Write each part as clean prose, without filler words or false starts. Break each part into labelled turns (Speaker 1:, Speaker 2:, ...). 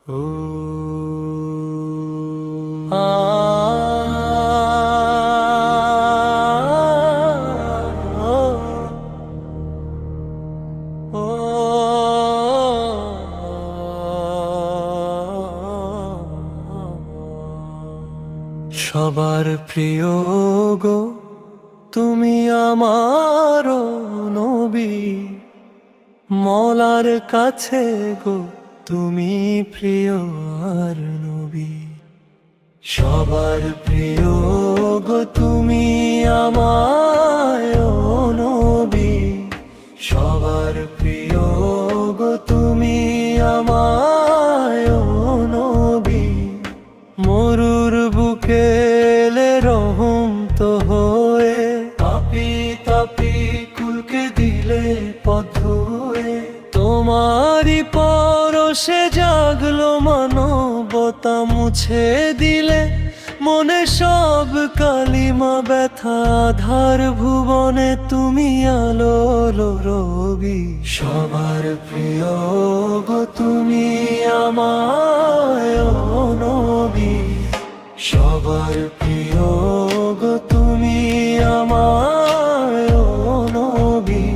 Speaker 1: ও আ সবার প্রিয় গো তুমি আমার নবী, মলার কাছে গো তুমি প্রিয় আর নবী। সবার প্রিয় গো তুমি আমার নবী, সবার প্রিয় গো তুমি আমার নবী। মরুর বুকে এলে রহম তো হয়ে, পাপি তাপি কুলকে দিলে পথ হয়ে। তোমারই পরশে জাগলো মানবতা, মুছে দিলে মনে সব কালিমা ব্যথা। আধার ভুবনে তুমি আলো রবি, সবার প্রিয় গো তুমি আমার নবী। সবার প্রিয় গো তুমি আমার নবী,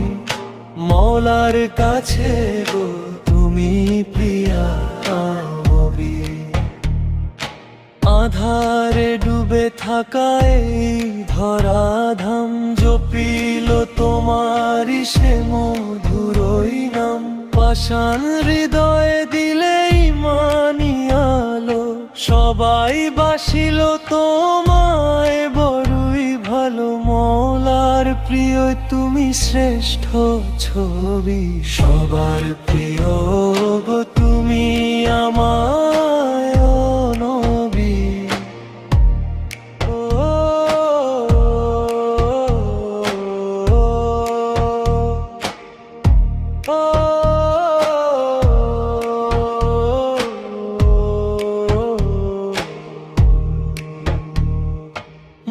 Speaker 1: মওলার কাছে গো তুমি প্রিয়া নবী। আধারে ডুবে থাকা এই ধরাধাম, জপিল তোমারই সে মধুরই নাম। পাষাণ হৃদয়ে দিলে ইমানি আলো, সবাই বাসিল তোমায় বড়ই ভালো। মওলার প্রিয় তুমি শ্রেষ্ঠ ছবি, সবার প্রিয় গো তুমি আমার নবী।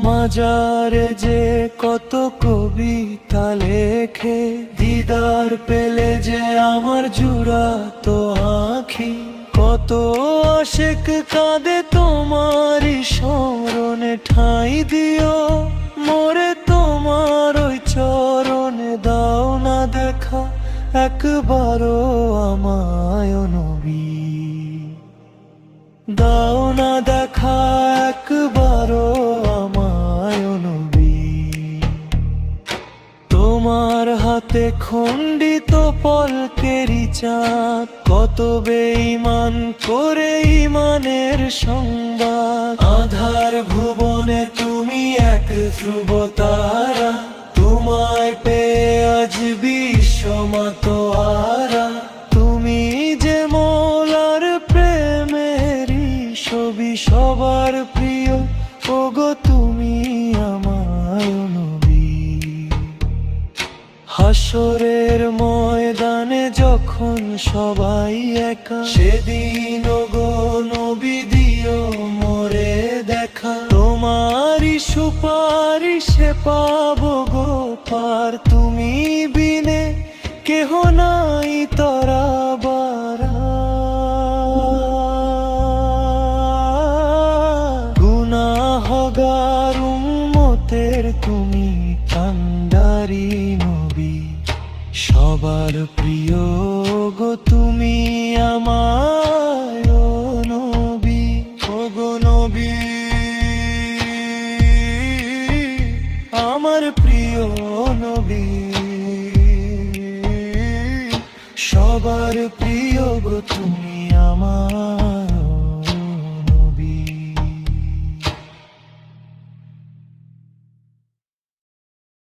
Speaker 1: মাজারে যে কত কবিতা লেখে, দিদার পেলে যে আমার জুড়াতো আঁখি। কত আশেক কাঁদে তোমারই স্মরণে, ঠাঁই দিও মোরে তোমার ওই চরণে। দাও না দেখা একবারও আমায় নবী, দাও না দেখা একবারও আমায় নবী। তোমার হাতে খণ্ডিত পলকেরই চাঁদ, কত বেঈমান করে ঈমানের সংবাদ। আধার ভুবনে তুমি এক ধ্রুব তারা, তোমায় পেয়ে আজ বিশ্ব মাতোয়ারা। তুমি যে মওলার প্রেমেরই ছবি, সবার প্রিয় ওগো তুমি আমার নবী। হাসরের ময়দানে যখন সবাই একা, সেদিন ওগো নবী দিও মোরে দেখা। তোমারই সুপারিশে পাবো গো পার, তুমি বিনে কেহ নাই তরাবার। গুনাহগার উম্মতের তুমি কান্ডারি নবী, সবার প্রিয় গো তুমি আমার নবী। ওগো নবী আমার প্রিয় নবী, সবার প্রিয় গো তুমি আমার